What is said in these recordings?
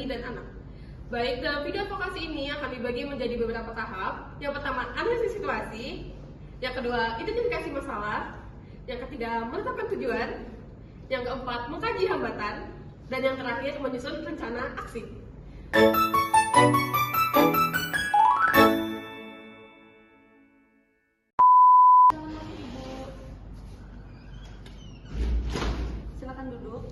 bayi dan anak. Baik, dalam video advokasi ini akan dibagi menjadi beberapa tahap. Yang pertama, analisis situasi. Yang kedua, identifikasi masalah. Yang ketiga, menetapkan tujuan. Yang keempat, mengkaji hambatan. Dan yang terakhir, menyusun rencana aksi. Silakan duduk.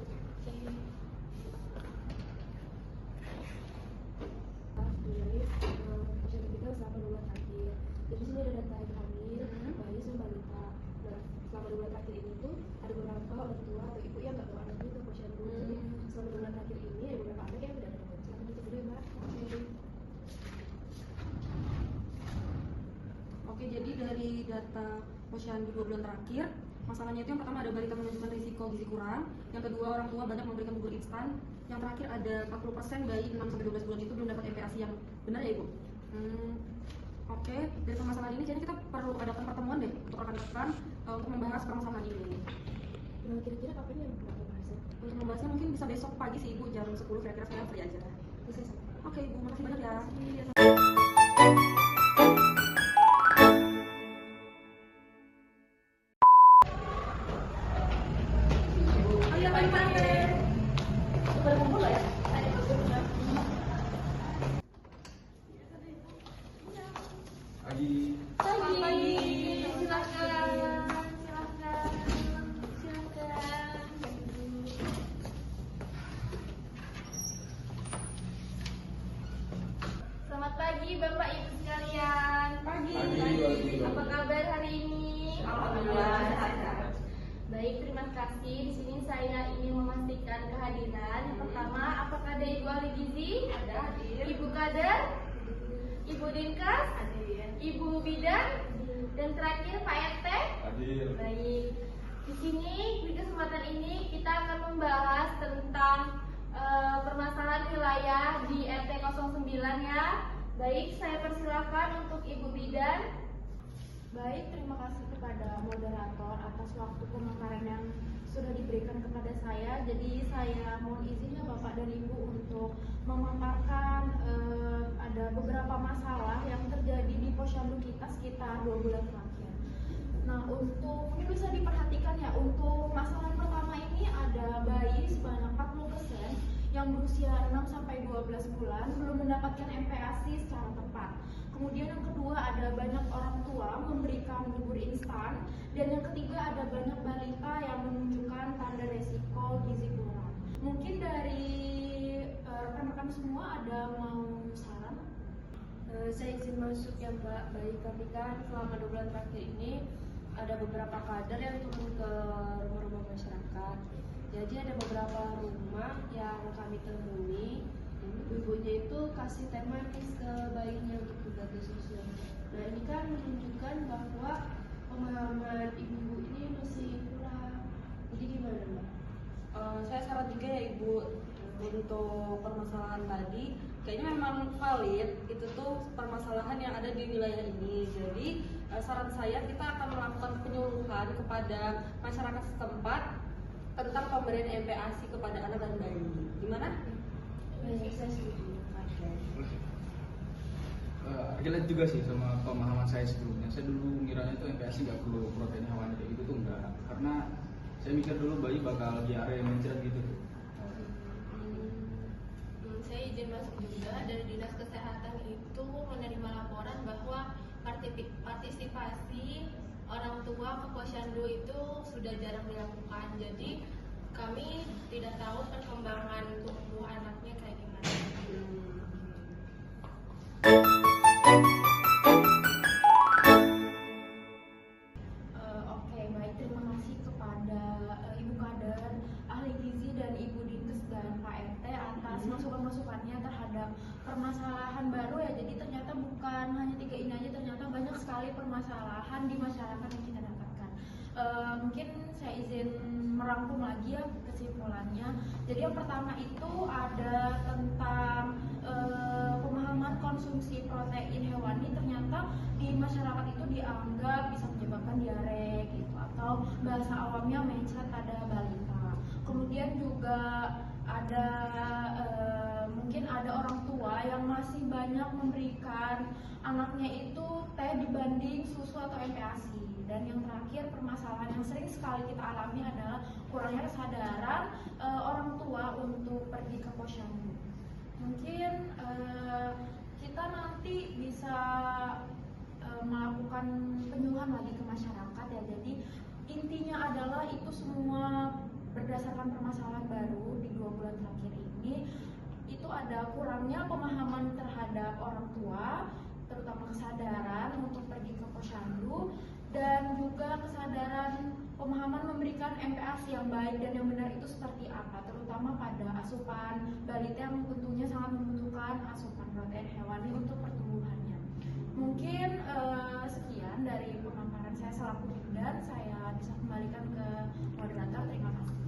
Jadi sini ada data ibu hamil, bayi sama balita. Nah, selama 2 bulan terakhir ini tuh ada beberapa orang tua atau ibu yang nggak bawa anaknya ke posyandu. Jadi selama 2 bulan terakhir ini ada beberapa anak yang tidak ada. Silakan dicek dulu ya, Mbak. Oke, jadi dari data posyandu 2 bulan terakhir, masalahnya itu yang pertama ada balita menunjukkan risiko gizi kurang, yang kedua orang tua banyak memberikan bubur instan, yang terakhir ada 40% bayi 6-12 bulan itu belum dapat MPASI yang benar ya Ibu? Oke, dari permasalahan ini jadi kita perlu adakan pertemuan deh untuk rekan-rekan untuk membahas permasalahan ini. Nah, kira-kira kapan ya Mbak bahasnya? Untuk membahasnya mungkin bisa besok pagi sih Ibu, jam 10 kira-kira saya free aja. Bisa sama. Oke Ibu, makasih banyak ya. Selamat pagi. Selamat pagi Bapak Ibu sekalian. Pagi. Apa kabar hari ini? Alhamdulillah sehat. Baik, terima kasih. Di sini saya ingin memastikan kehadiran. Yang pertama, apakah ada Ibu ahli gizi? Ada. Ibu kader? Ibu Dinkas? Hadir. Ibu bidan? Dan terakhir Pak RT? Hadir. Baik. Di sini di kesempatan ini kita akan membahas tentang permasalahan wilayah di RT 09 ya. Baik, saya persilakan untuk Ibu bidan. Baik, terima kasih kepada moderator atas waktu pemaparan yang sudah diberikan kepada saya. Jadi saya mohon izin ya Bapak dan Ibu untuk memaparkan ada beberapa masalah yang terjadi di posyandu kita sekitar 2 bulan terakhir. Nah, untuk ini bisa diperhatikan ya, untuk masalah pertama ini ada bayi sebanyak 40% yang berusia 6-12 bulan belum mendapatkan MPASI secara tepat. Kemudian yang kedua ada banyak orang tua memberikan bubur instan, dan yang ketiga ada banyak balita yang menunjukkan tanda resiko gizi kurang. Mungkin dari rekan-rekan semua ada mau saran? Saya izin masuk ya Mbak. Baik, tapi kan selama 2 bulan terakhir ini ada beberapa kader yang turun ke rumah-rumah masyarakat. Jadi ada beberapa rumah yang kami temui, ibunya itu kasih teh manis ke bayinya untuk berbagai sosial. Nah ini kan menunjukkan bahwa pemahaman ibu ini masih kurang. Jadi gimana Mbak? Saya saran juga ya Ibu untuk permasalahan tadi, kayaknya memang valid itu tuh permasalahan yang ada di wilayah ini. Jadi saran saya kita akan melakukan penyuluhan kepada masyarakat setempat tentang pemberian MPASI kepada anak dan bayi. Gimana? Baik, saya setuju. Relate juga sih sama pemahaman saya sebelumnya. Saya dulu ngiranya itu MPASI nggak perlu protein hewani kayak gitu tuh enggak. Karena saya mikir dulu bayi bakal diare mencret gitu tuh. Saya izin masuk juga. Dari Dinas Kesehatan itu menerima laporan bahwa partisipasi orang tua ke posyandu itu sudah jarang dilakukan. Jadi kami tidak tahu perkembangan tumbuh anaknya kayak gimana. Oke, baik, terima kasih kepada Ibu Kader, ahli gizi dan Ibu Dinkes dan Pak RT atas masukan-masukannya terhadap permasalahan baru ya. Jadi ternyata bukan hanya 3 ini aja, ternyata banyak sekali permasalahan di masyarakat yang kita dapatkan. Mungkin saya izin merangkum lagi ya kesimpulannya. Jadi yang pertama itu ada tentang pemahaman konsumsi protein hewani ternyata di masyarakat itu dianggap bisa menyebabkan diare gitu, atau bahasa awamnya mencret pada balita. Kemudian juga ada mungkin masih banyak memberikan anaknya itu teh dibanding susu atau MPASI. Dan yang terakhir, permasalahan yang sering sekali kita alami adalah kurangnya kesadaran orang tua untuk pergi ke posyandu. Mungkin kita nanti bisa melakukan penyuluhan lagi ke masyarakat ya. Jadi intinya adalah itu semua berdasarkan permasalahan baru di 2 bulan terakhir ini, itu ada kurangnya pemahaman terhadap orang tua, terutama kesadaran untuk pergi ke posyandu, dan juga kesadaran pemahaman memberikan MPASI yang baik dan yang benar itu seperti apa, terutama pada asupan balita yang tentunya sangat membutuhkan asupan protein hewani untuk pertumbuhannya. Mungkin sekian dari pemaparan saya selaku bidan. Saya bisa kembalikan ke moderator. Terima kasih.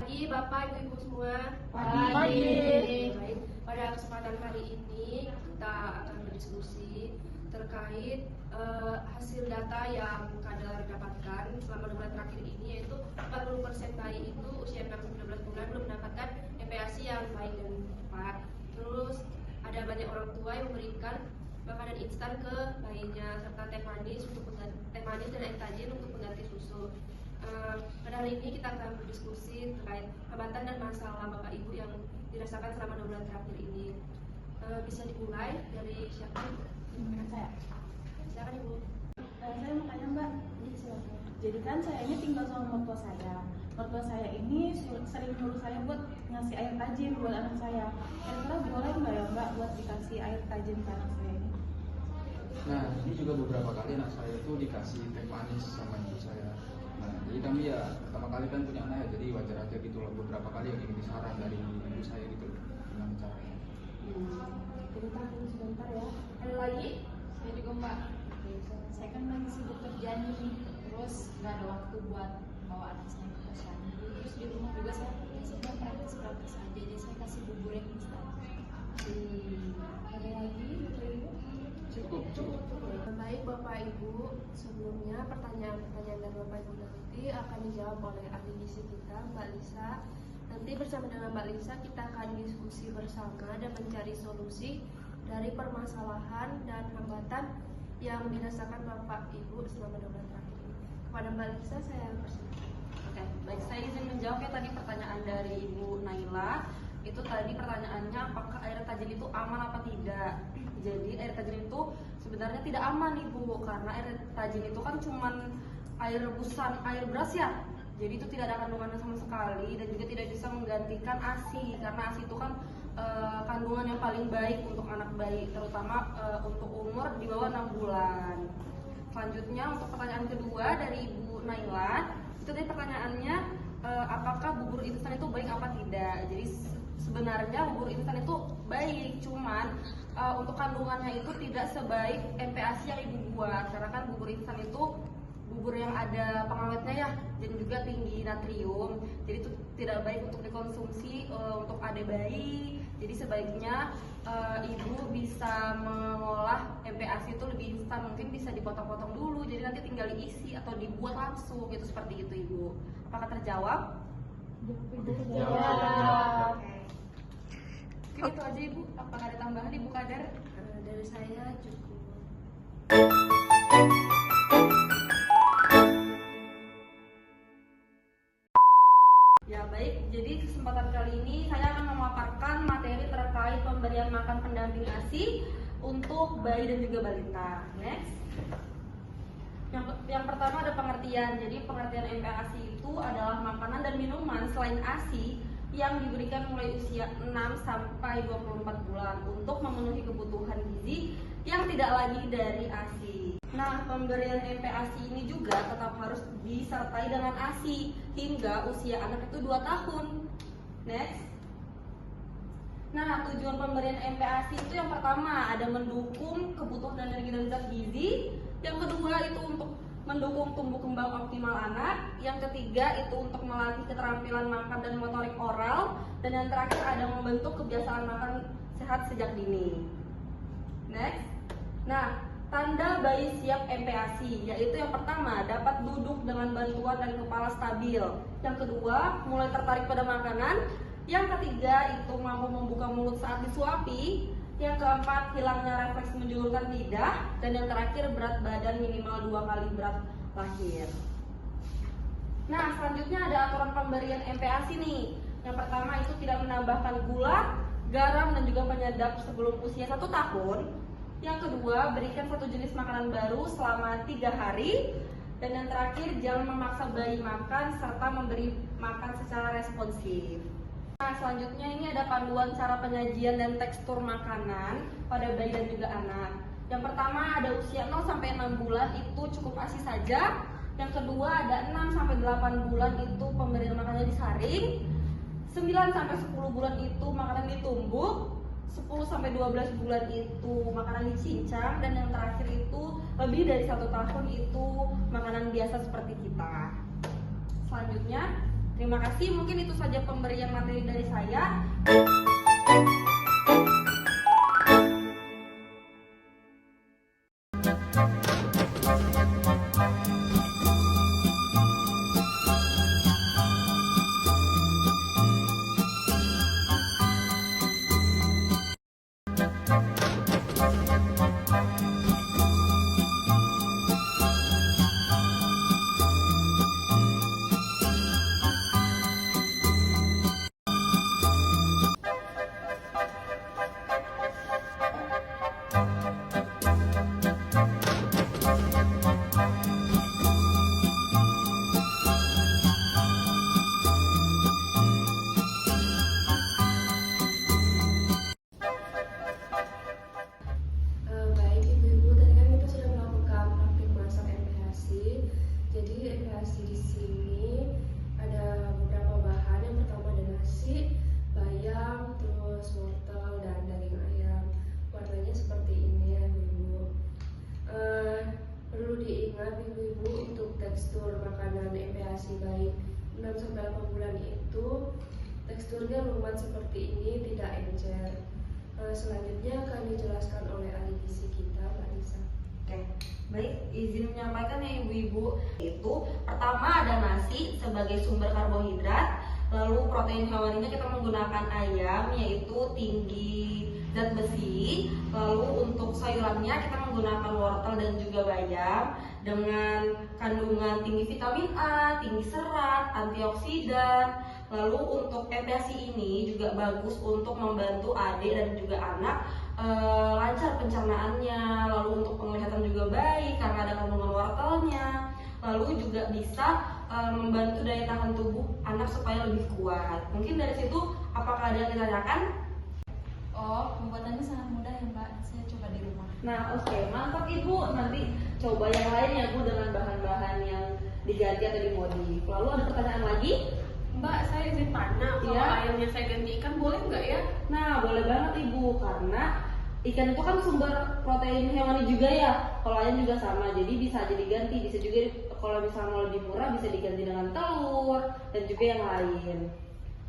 Pagi Bapak Ibu semua. Pagi. Baik, pada kesempatan hari ini kita akan berdiskusi terkait hasil data yang Kadar dapatkan selama 2 bulan terakhir ini, yaitu 40% bayi itu usia 6-12 bulan belum mendapatkan MPASI yang baik dan tepat. Terus ada banyak orang tua yang memberikan makanan instan ke bayinya serta teh manis dan air tajin untuk pengganti susu. Pada hari ini kita akan berdiskusi terkait hambatan dan masalah Bapak Ibu yang dirasakan selama 2 bulan terakhir ini. Bisa dimulai dari siapa? Saya. Silakan Ibu. Saya mau tanya Mbak, jadi kan saya ini tinggal sama mertua saya. Mertua saya ini sering nyuruh saya buat ngasih air tajin buat anak saya. Kira-kira boleh nggak ya Mbak buat dikasih air tajin ke anak saya ini? Nah, ini juga beberapa kali anak saya itu dikasih teh manis sama ibu saya. Nah, jadi kami ya pertama kali kan punya anak ya, jadi wajar aja gitu loh. Beberapa kali yang ini saran dari ibu saya gitu loh, dengan caranya. Jadi tunggu sebentar ya. Ada lagi? Saya juga Mbak. Saya kan lagi sibuk kerja nih, terus nggak ada waktu buat bawa anak saya ke posyandu. Terus di rumah juga saya biasanya praktis aja, jadi saya kasih bubur yang instan. Ada lagi Ibu? Cukup. Baik Bapak Ibu, sebelumnya pertanyaan-pertanyaan dari Bapak Ibu nanti akan dijawab oleh ahli gizi kita, Mbak Lisa. Nanti bersama dengan Mbak Lisa kita akan diskusi bersama dan mencari solusi dari permasalahan dan hambatan yang dirasakan Bapak Ibu selama 2 bulan terakhir ini. Kepada Mbak Lisa saya persilakan. Oke, baik, saya izin menjawab ya tadi pertanyaan dari Ibu Naila. Itu tadi pertanyaannya apakah air tajin itu aman apa tidak. Jadi air tajin itu sebenarnya tidak aman Ibu, karena air tajin itu kan cuman air rebusan air beras ya. Jadi itu tidak ada kandungannya sama sekali dan juga tidak bisa menggantikan ASI, karena ASI itu kan kandungan yang paling baik untuk anak bayi, terutama untuk umur di bawah 6 bulan. Selanjutnya untuk pertanyaan kedua dari Ibu Naila, itu tadi pertanyaannya apakah bubur instan itu baik apa tidak. Jadi sebenarnya bubur instan itu baik, cuman untuk kandungannya itu tidak sebaik MPASI yang ibu buat, karena kan bubur instan itu bubur yang ada pengawetnya ya, dan juga tinggi natrium, jadi itu tidak baik untuk dikonsumsi untuk adik bayi. Jadi sebaiknya ibu bisa mengolah MPASI itu lebih instan, mungkin bisa dipotong-potong dulu, jadi nanti tinggal diisi atau dibuat langsung, itu seperti itu Ibu. Apakah terjawab? Terjawab. Mungkin itu aja Ibu. Apakah ada tambahan Ibu Kadar? Dari saya cukup. Ya baik, jadi kesempatan kali ini saya akan memaparkan materi terkait pemberian makan pendamping ASI untuk bayi dan juga balita. Next. Yang pertama ada pengertian. Jadi pengertian MPASI itu adalah makanan dan minuman selain ASI yang diberikan mulai usia 6 sampai 24 bulan untuk memenuhi kebutuhan gizi yang tidak lagi dari ASI. Nah, pemberian MPASI ini juga tetap harus disertai dengan ASI hingga usia anak itu 2 tahun. Next. Nah, tujuan pemberian MPASI itu yang pertama ada mendukung kebutuhan energi dan zat gizi. Yang kedua itu untuk mendukung tumbuh kembang optimal anak. Yang ketiga itu untuk melatih keterampilan makan dan motorik oral. Dan yang terakhir ada membentuk kebiasaan makan sehat sejak dini. Next. Nah, tanda bayi siap MPASI, yaitu yang pertama dapat duduk dengan bantuan dan kepala stabil, yang kedua mulai tertarik pada makanan, yang ketiga itu mampu membuka mulut saat disuapi, yang keempat hilangnya refleks menjulurkan lidah, dan yang terakhir berat badan minimal 2 kali berat lahir. Nah, selanjutnya ada aturan pemberian MPASI nih. Yang pertama itu tidak menambahkan gula, garam, dan juga penyedap sebelum usia 1 tahun. Yang kedua, berikan satu jenis makanan baru selama 3 hari. Dan yang terakhir, jangan memaksa bayi makan serta memberi makan secara responsif. Nah, selanjutnya ini ada panduan cara penyajian dan tekstur makanan pada bayi dan juga anak. Yang pertama ada usia 0-6 bulan itu cukup ASI saja. Yang kedua ada 6-8 bulan itu pemberian makanannya disaring. 9-10 bulan itu makanan ditumbuk. 10-12 bulan itu makanan dicincang, dan yang terakhir itu lebih dari 1 tahun itu makanan biasa seperti kita. Selanjutnya, terima kasih. Mungkin itu saja pemberian materi dari saya. Baik ibu-ibu, tadi kan kita sudah melakukan praktik masak MPASI. Jadi MPASI di sini ada beberapa bahan. Yang pertama ada nasi, bayam, terus wortel dan daging ayam. Warnanya seperti ini ya ibu-ibu. Perlu diingat ibu-ibu untuk tekstur makanan MPASI bayi 6-8 bulan itu teksturnya lumat seperti ini, tidak encer. Selanjutnya akan dijelaskan oleh ahli gizi kita, Mbak Nisa. Oke, baik, izin menyampaikan ya ibu-ibu. Itu pertama ada nasi sebagai sumber karbohidrat, lalu protein hewaninya kita menggunakan ayam yaitu tinggi zat besi, lalu untuk sayurannya kita menggunakan wortel dan juga bayam dengan kandungan tinggi vitamin A, tinggi serat, antioksidan. Lalu untuk MPASI ini juga bagus untuk membantu adik dan juga anak lancar pencernaannya, lalu untuk penglihatan juga baik karena ada kandungan wortelnya, lalu juga bisa membantu daya tahan tubuh anak supaya lebih kuat. Mungkin dari situ apakah ada yang ditanyakan? Oh, pembuatannya sangat mudah ya Mbak, saya coba di rumah. Nah, oke, mantap ibu. Nanti coba yang lain ya bu dengan bahan-bahan yang diganti atau dimodif. Lalu ada pertanyaan lagi? Mbak, saya izin tanya, kalau Iya. ayamnya saya ganti ikan boleh nggak ya? Nah, boleh banget ibu, karena ikan itu kan sumber protein hewani juga ya. Kalau ayam juga sama, jadi bisa aja diganti. Bisa juga kalau misalnya mau lebih murah bisa diganti dengan telur dan juga yang lain.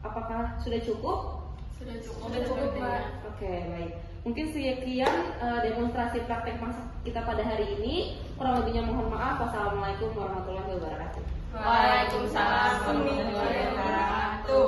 Apakah sudah cukup? Sudah cukup. Sudah cukup, Mbak. Oke, baik. Mungkin sekian demonstrasi praktek masak kita pada hari ini. Kurang lebihnya mohon maaf. Wassalamualaikum warahmatullahi wabarakatuh. Waalaikumsalam warahmatullahi wabarakatuh.